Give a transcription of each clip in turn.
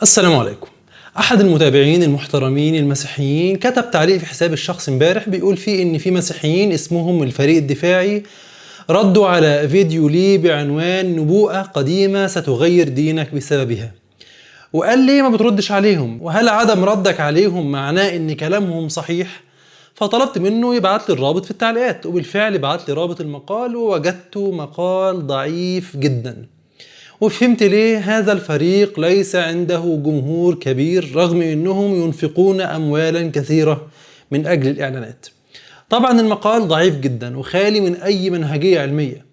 السلام عليكم. أحد المتابعين المحترمين المسيحيين كتب تعليق في حساب الشخص امبارح بيقول فيه إن في مسيحيين اسمهم الفريق الدفاعي ردوا على فيديو لي بعنوان نبوءة قديمة ستغير دينك بسببها، وقال لي ما بتردش عليهم، وهل عدم ردك عليهم معناه إن كلامهم صحيح؟ فطلبت منه يبعت لي الرابط في التعليقات، وبالفعل بعت لي رابط المقال ووجدته مقال ضعيف جدا، وفهمت ليه هذا الفريق ليس عنده جمهور كبير رغم انهم ينفقون اموالا كثيرة من اجل الاعلانات. طبعا المقال ضعيف جدا وخالي من اي منهجية علمية،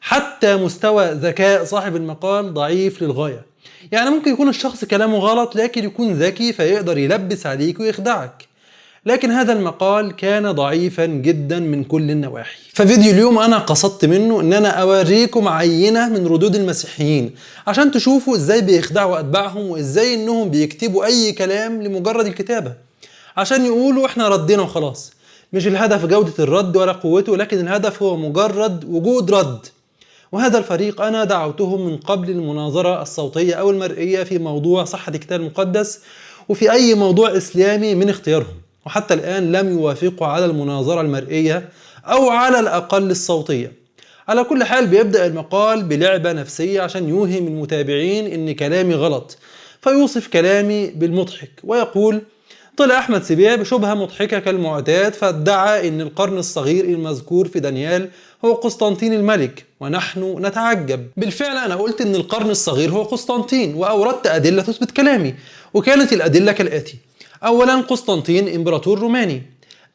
حتى مستوى ذكاء صاحب المقال ضعيف للغاية. يعني ممكن يكون الشخص كلامه غلط لكن يكون ذكي فيقدر يلبس عليك ويخدعك، لكن هذا المقال كان ضعيفا جدا من كل النواحي. ففيديو اليوم انا قصدت منه ان انا اوريكم عينة من ردود المسيحيين عشان تشوفوا ازاي بيخدعوا اتباعهم، وازاي انهم بيكتبوا اي كلام لمجرد الكتابة عشان يقولوا احنا ردينا وخلاص. مش الهدف جودة الرد ولا قوته، لكن الهدف هو مجرد وجود رد. وهذا الفريق أنا دعوتهم من قبل المناظرة الصوتية أو المرئية في موضوع صحة الكتاب المقدس وفي أي موضوع إسلامي من اختيارهم، وحتى الآن لم يوافقوا على المناظرة المرئية أو على الأقل الصوتية. على كل حال بيبدأ المقال بلعبة نفسية عشان يوهم المتابعين إن كلامي غلط، فيوصف كلامي بالمضحك ويقول: طلع أحمد سبيع بشبهة مضحكة كالمعتاد فادعى إن القرن الصغير المذكور في دانيال هو قسطنطين الملك، ونحن نتعجب. بالفعل أنا قلت إن القرن الصغير هو قسطنطين، وأوردت أدلة تثبت كلامي، وكانت الأدلة كالآتي: أولا، قسطنطين إمبراطور روماني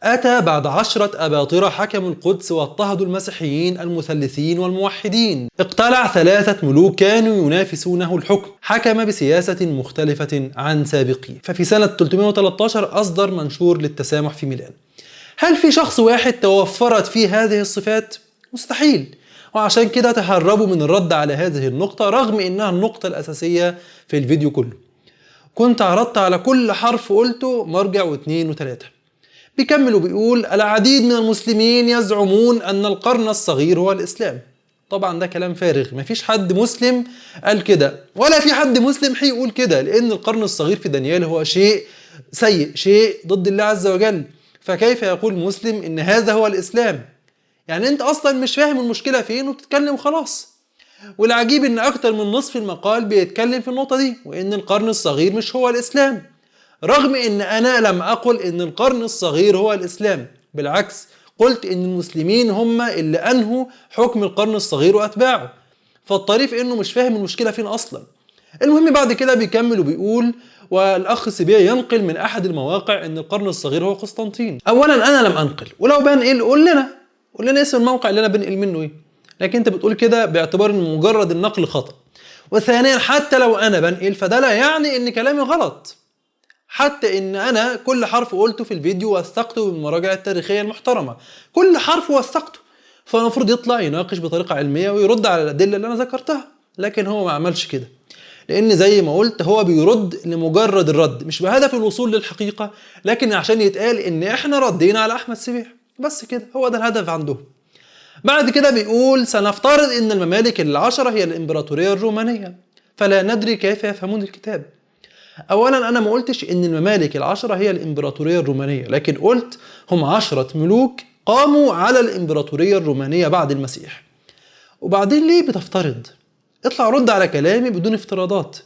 أتى بعد 10 أباطرة حكموا القدس واضطهدوا المسيحيين المثلثين والموحدين. اقتلع 3 ملوك كانوا ينافسونه الحكم، حكم بسياسة مختلفة عن سابقيه. ففي سنة 313 أصدر منشور للتسامح في ميلان. هل في شخص واحد توفرت فيه هذه الصفات؟ مستحيل. وعشان كده تهربوا من الرد على هذه النقطة رغم إنها النقطة الأساسية في الفيديو كله. كنت عرضت على كل حرف قلته مرجع واثنين وثلاثة. بيكمل وبيقول: العديد من المسلمين يزعمون أن القرن الصغير هو الإسلام. طبعا ده كلام فارغ، مفيش حد مسلم قال كده، ولا في حد مسلم هيقول كده، لأن القرن الصغير في دانيال هو شيء سيء، شيء ضد الله عز وجل، فكيف يقول مسلم إن هذا هو الإسلام؟ يعني أنت أصلا مش فاهم المشكلة فين وبتتكلم وخلاص. والعجيب إن أكتر من نصف المقال بيتكلم في النقطة دي، وإن القرن الصغير مش هو الإسلام، رغم إن أنا لم أقل إن القرن الصغير هو الإسلام. بالعكس، قلت إن المسلمين هم اللي أنهوا حكم القرن الصغير وأتباعه. فالطريف إنه مش فاهم المشكلة فين أصلا. المهم بعد كده بيكمل وبيقول: والأخ سبيع ينقل من أحد المواقع إن القرن الصغير هو قسطنطين. أولا أنا لم أنقل، ولو بنقل قول لنا اسم الموقع اللي أنا بنقل منه إيه، لكن أنت بتقول كده باعتبار إن مجرد النقل خطأ. وثانيا، حتى لو أنا بنقل فده لا يعني إن كلامي غلط، حتى ان انا كل حرف قلته في الفيديو وثقته بالمراجع التاريخية المحترمة، كل حرف وثقته، فالمفروض يطلع يناقش بطريقة علمية ويرد على الأدلة اللي انا ذكرتها، لكن هو ما عملش كده، لان زي ما قلت هو بيرد لمجرد الرد، مش بهدف الوصول للحقيقة، لكن عشان يتقال ان احنا ردينا على احمد سبيع بس كده، هو ده الهدف عندهم. بعد كده بيقول: سنفترض ان الممالك ال10 هي الامبراطورية الرومانية، فلا ندري كيف يفهمون الكتاب. اولا انا ما قلتش ان الممالك ال10 هي الامبراطورية الرومانية، لكن قلت هم 10 ملوك قاموا على الامبراطورية الرومانية بعد المسيح. وبعدين ليه بتفترض؟ اطلع رد على كلامي بدون افتراضات.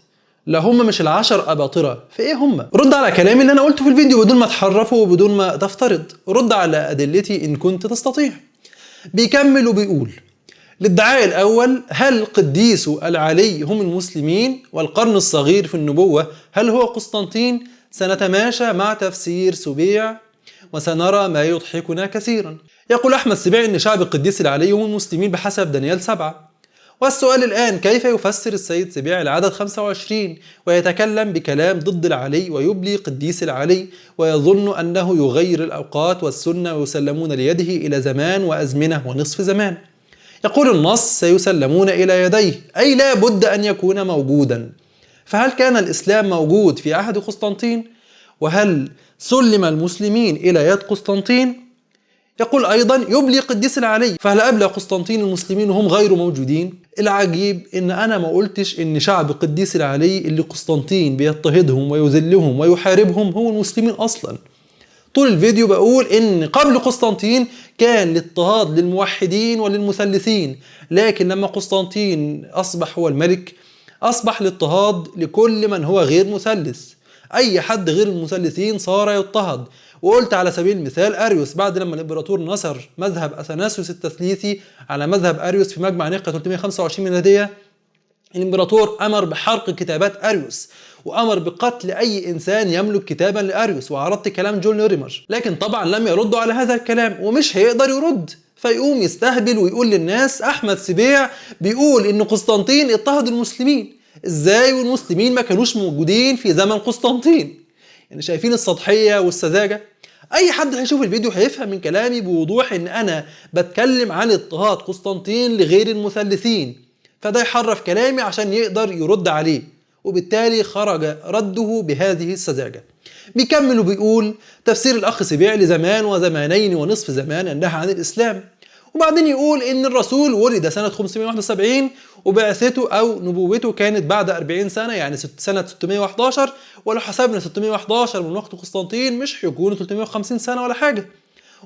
لا هم مش ال10 أباطرة، في ايه هم؟ رد على كلامي اللي انا قلته في الفيديو بدون ما تحرفه وبدون ما تفترض، رد على ادلتي ان كنت تستطيع. بيكمل وبيقول: الادعاء الأول: هل قديسو العلي هم المسلمين؟ والقرن الصغير في النبوة هل هو قسطنطين؟ سنتماشى مع تفسير سبيع وسنرى ما يضحكنا كثيرا. يقول أحمد سبيع إن شعب القديس العلي هم المسلمين بحسب دانيال 7. والسؤال الآن: كيف يفسر السيد سبيع العدد 25 ويتكلم بكلام ضد العلي ويبلي قديس العلي ويظن أنه يغير الأوقات والسنة ويسلمون ليده إلى زمان وأزمنة ونصف زمان؟ يقول النص: سيسلمون إلى يديه، أي لا بد أن يكون موجودا. فهل كان الإسلام موجود في عهد قسطنطين؟ وهل سلم المسلمين إلى يد قسطنطين؟ يقول أيضا: يبلي قديس العلي، فهل أبلى قسطنطين المسلمين وهم غير موجودين؟ العجيب ان انا ما قلتش ان شعب قديس العلي اللي قسطنطين بيضطهدهم ويذلهم ويحاربهم هو المسلمين اصلا. طول الفيديو بقول ان قبل قسطنطين كان الاضطهاد للموحدين وللمثلثين، لكن لما قسطنطين اصبح هو الملك اصبح الاضطهاد لكل من هو غير مثلث. اي حد غير المثلثين صار يضطهد. وقلت على سبيل المثال اريوس، بعد لما الامبراطور نصر مذهب اثناسيوس التثليثي على مذهب اريوس في مجمع نقيا 325 ميلاديه، الامبراطور امر بحرق كتابات اريوس وامر بقتل اي انسان يملك كتابا لاريوس. وعرضت كلام جون لوريمر، لكن طبعا لم يردوا على هذا الكلام ومش هيقدر يرد، فيقوم يستهبل ويقول للناس احمد سبيع بيقول ان قسطنطين اضطهد المسلمين. ازاي والمسلمين ما كانوش موجودين في زمن قسطنطين؟ يعني شايفين السطحيه والسذاجه؟ اي حد هيشوف الفيديو هيفهم من كلامي بوضوح ان انا بتكلم عن اضطهاد قسطنطين لغير المثلثين، فده يحرف كلامي عشان يقدر يرد عليه، وبالتالي خرج رده بهذه السذاجة. بيكمل وبيقول تفسير الأخ سبيع لزمان وزمانين ونصف زمان ينهى عن الإسلام، وبعدين يقول إن الرسول ولد سنة 571 وبعثته أو نبوته كانت بعد 40 سنة، يعني سنة 611، ولو حسبنا 611 من وقت قسطنطين مش هيكونوا 350 سنة ولا حاجة.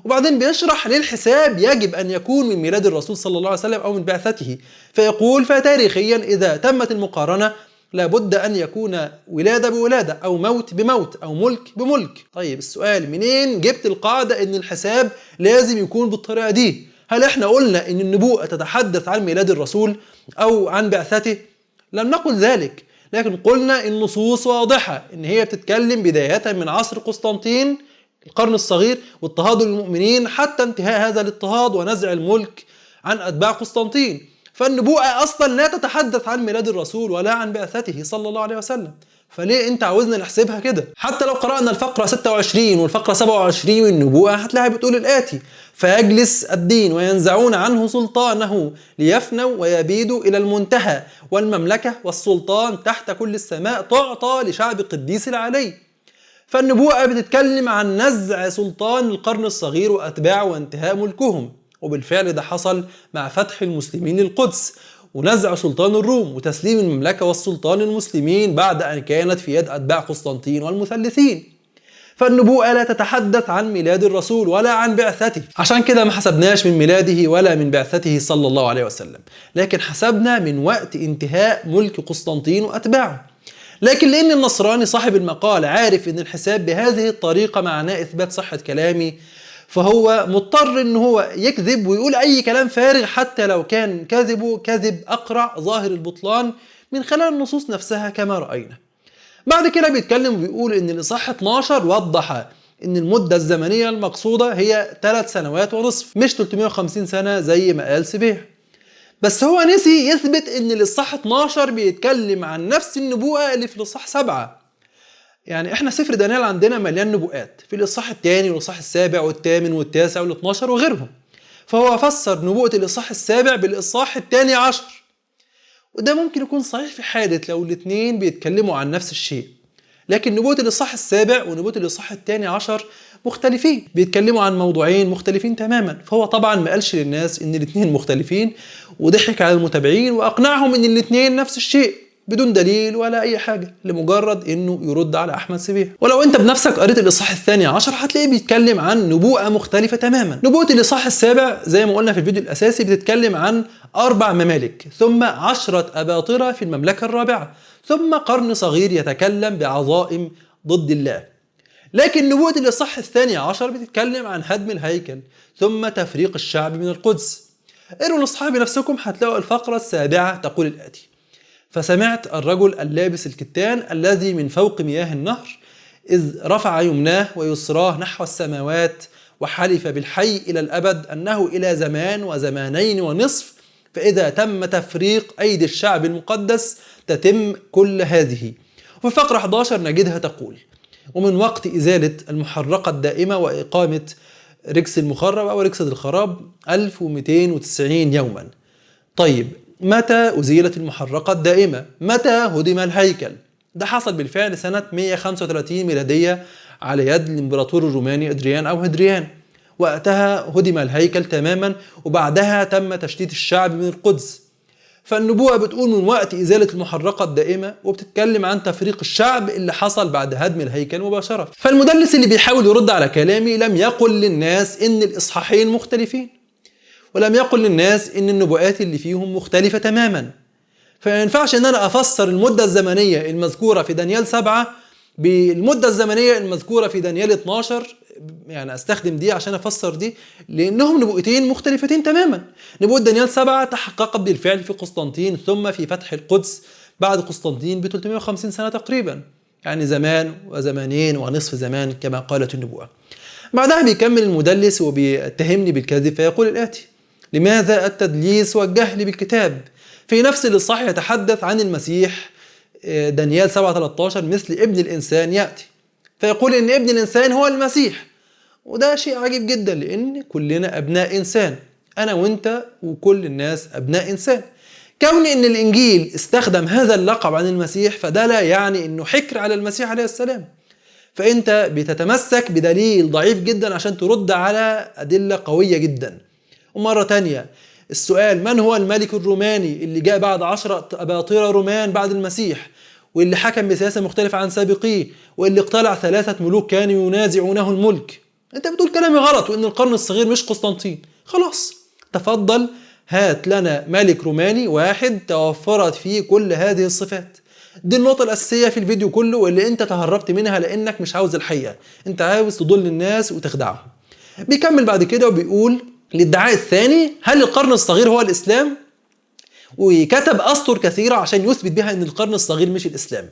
وبعدين بيشرح ليه الحساب يجب أن يكون من ميلاد الرسول صلى الله عليه وسلم أو من بعثته، فيقول فتاريخيا إذا تمت المقارنة لابد أن يكون ولادة بولادة أو موت بموت أو ملك بملك. طيب السؤال، منين جبت القاعدة أن الحساب لازم يكون بالطريقة دي؟ هل احنا قلنا أن النبوءة تتحدث عن ميلاد الرسول أو عن بعثته؟ لم نقل ذلك، لكن قلنا النصوص واضحة أن هي بتتكلم بداية من عصر قسطنطين القرن الصغير واضطهاد المؤمنين حتى انتهاء هذا الاضطهاد ونزع الملك عن أتباع قسطنطين. فالنبوءة أصلا لا تتحدث عن ميلاد الرسول ولا عن بعثته صلى الله عليه وسلم، فليه أنت عاوزنا نحسبها كده؟ حتى لو قرأنا الفقرة 26 والفقرة 27 من النبوءة هتلاقيها بتقول الآتي: فيجلس الدين وينزعون عنه سلطانه ليفنوا ويبيدوا إلى المنتهى، والمملكة والسلطان تحت كل السماء تعطى لشعب قديس العلي. فالنبوءة بتتكلم عن نزع سلطان القرن الصغير وأتباعه وانتهاء ملكهم، وبالفعل ده حصل مع فتح المسلمين للقدس ونزع سلطان الروم وتسليم المملكة والسلطان للمسلمين بعد أن كانت في يد أتباع قسطنطين والمثلثين. فالنبوءة لا تتحدث عن ميلاد الرسول ولا عن بعثته، عشان كده ما حسبناش من ميلاده ولا من بعثته صلى الله عليه وسلم، لكن حسبنا من وقت انتهاء ملك قسطنطين وأتباعه. لكن لأن النصراني صاحب المقال عارف أن الحساب بهذه الطريقة معناه إثبات صحة كلامي، فهو مضطر أنه هو يكذب ويقول أي كلام فارغ حتى لو كان كذبه كذب أقرع ظاهر البطلان من خلال النصوص نفسها كما رأينا. بعد كده بيتكلم وبيقول أن الإصحاح 12 وضح أن المدة الزمنية المقصودة هي 3 سنوات ونصف مش 350 سنة زي ما قال سبيع. بس هو نسي يثبت ان الاصحاح 12 بيتكلم عن نفس النبوءة اللي في الاصحاح 7. يعني احنا سفر دانيال عندنا مليان نبوءات في الاصحاح الثاني والاصحاح السابع والثامن والتاسع وال12 وغيرهم، فهو فسر نبوءة الاصحاح السابع بالاصحاح الثاني عشر، وده ممكن يكون صحيح في حالة لو الاثنين بيتكلموا عن نفس الشيء. لكن نبوءة الاصحاح السابع ونبوءة الاصحاح الثاني عشر مختلفين، بيتكلموا عن موضوعين مختلفين تماما، فهو طبعا ما قالش للناس ان الاثنين مختلفين وضحك على المتابعين واقنعهم ان الاثنين نفس الشيء بدون دليل ولا اي حاجه، لمجرد انه يرد على احمد سبيع. ولو انت بنفسك قريت الاصحاح الثاني عشر هتلاقيه بيتكلم عن نبوءه مختلفه تماما. نبوءه الاصحاح السابع زي ما قلنا في الفيديو الاساسي بتتكلم عن 4 ممالك، ثم 10 اباطره في المملكه الرابعه، ثم قرن صغير يتكلم بعظائم ضد الله. لكن نبوءة الإصحاح الثاني عشر بتتكلم عن هدم الهيكل ثم تفريق الشعب من القدس. قروا الإصحاح بنفسكم هتلاقوا الفقرة السابعة تقول الآتي: فسمعت الرجل اللابس الكتان الذي من فوق مياه النهر إذ رفع يمناه ويسراه نحو السماوات وحلف بالحي إلى الأبد أنه إلى زمان وزمانين ونصف، فإذا تم تفريق أيدي الشعب المقدس تتم كل هذه. وفي فقرة 11 نجدها تقول: ومن وقت إزالة المحرقة الدائمة وإقامة ركس المخرب أو ركسة الخراب 1290 يوما. طيب متى أزيلت المحرقة الدائمة؟ متى هدم الهيكل؟ ده حصل بالفعل سنة 135 ميلادية على يد الإمبراطور الروماني أدريان أو هدريان. وقتها هدم الهيكل تماما، وبعدها تم تشتيت الشعب من القدس. فالنبوءة بتقول من وقت إزالة المحرقة الدائمة، وبتتكلم عن تفريق الشعب اللي حصل بعد هدم الهيكل مباشرة. فالمدلس اللي بيحاول يرد على كلامي لم يقل للناس إن الإصحاحين مختلفين، ولم يقل للناس إن النبوءات اللي فيهم مختلفة تماما. فما ينفعش إن أنا أفسر المدة الزمنية المذكورة في دانيال 7 بالمدة الزمنية المذكورة في دانيال 12، يعني استخدم دي عشان افسر دي، لانهم نبوءتين مختلفتين تماما. نبوءة دانيال 7 تحققت بالفعل في قسطنطين، ثم في فتح القدس بعد قسطنطين ب 350 سنة تقريبا، يعني زمان وزمانين ونصف زمان كما قالت النبوءة. بعدها بيكمل المدلس وبيتهمني بالكذب فيقول الآتي: لماذا التدليس والجهل بالكتاب؟ في نفس الإصحاح يتحدث عن المسيح دانيال 7:13 مثل ابن الإنسان يأتي، فيقول إن ابن الإنسان هو المسيح. وده شيء عجيب جدا، لأن كلنا أبناء إنسان، أنا وإنت وكل الناس أبناء إنسان. كون إن الإنجيل استخدم هذا اللقب عن المسيح فده لا يعني إنه حكر على المسيح عليه السلام. فأنت بتتمسك بدليل ضعيف جدا عشان ترد على أدلة قوية جدا. ومرة تانية السؤال: من هو الملك الروماني اللي جاء بعد 10 أباطرة رومان بعد المسيح، واللي حكم بسياسة مختلفة عن سابقيه، واللي اقتلع 3 ملوك كانوا ينازعونه الملك؟ انت بتقول كلامي غلط، وان القرن الصغير مش قسطنطين. خلاص، تفضل هات لنا ملك روماني واحد توفرت فيه كل هذه الصفات. دي النقطة الأساسية في الفيديو كله، واللي انت تهربت منها لانك مش عاوز الحقيقة، انت عاوز تضل الناس وتخدعهم. بيكمل بعد كده وبيقول الادعاء الثاني: هل القرن الصغير هو الإسلام؟ وكتب أسطر كثيرة عشان يثبت بها ان القرن الصغير مش الإسلام.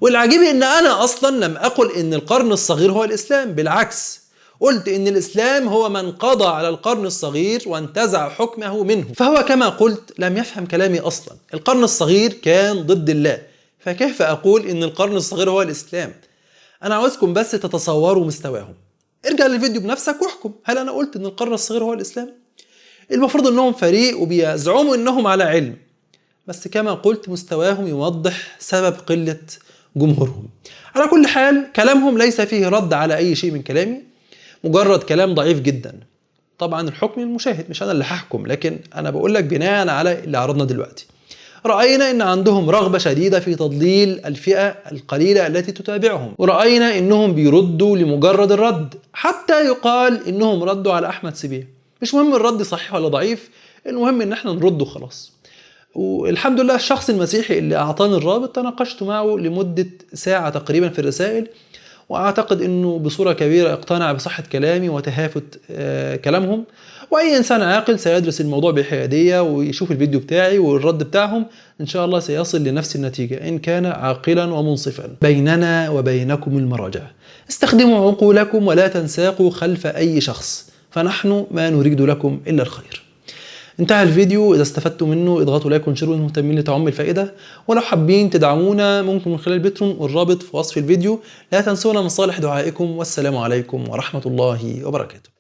والعجيب ان انا اصلا لم اقل ان القرن الصغير هو الإسلام، بالعكس قلت ان الإسلام هو من قضى على القرن الصغير وانتزع حكمه منه. فهو كما قلت لم يفهم كلامي اصلا. القرن الصغير كان ضد الله، فكيف اقول ان القرن الصغير هو الإسلام؟ انا عاوزكم بس تتصوروا مستواهم. ارجع للفيديو بنفسك واحكم، هل انا قلت ان القرن الصغير هو الإسلام؟ المفروض انهم فريق وبيزعموا انهم على علم، بس كما قلت مستواهم يوضح سبب قلة جمهورهم. على كل حال كلامهم ليس فيه رد على أي شيء من كلامي، مجرد كلام ضعيف جدا. طبعا الحكم المشاهد، مش أنا اللي هحكم، لكن أنا بقول لك بناء على اللي عرضنا دلوقتي. رأينا إن عندهم رغبة شديدة في تضليل الفئة القليلة التي تتابعهم، ورأينا إنهم بيردوا لمجرد الرد، حتى يقال إنهم ردوا على أحمد سبيه. مش مهم الرد صحيح ولا ضعيف، المهم إن احنا نرده خلاص. والحمد لله الشخص المسيحي اللي أعطاني الرابط تناقشت معه لمدة ساعة تقريبا في الرسائل، وأعتقد أنه بصورة كبيرة اقتنع بصحة كلامي وتهافت كلامهم. وأي إنسان عاقل سيدرس الموضوع بحيادية ويشوف الفيديو بتاعي والرد بتاعهم، إن شاء الله سيصل لنفس النتيجة إن كان عاقلا ومنصفا. بيننا وبينكم المراجع، استخدموا عقولكم ولا تنساقوا خلف أي شخص، فنحن ما نريد لكم إلا الخير. انتهى الفيديو. إذا استفدتوا منه اضغطوا لايك وانشروا المهتمين لتعم الفائدة، ولو حابين تدعمونا ممكن من خلال باتريون والرابط في وصف الفيديو. لا تنسونا من صالح دعائكم، والسلام عليكم ورحمة الله وبركاته.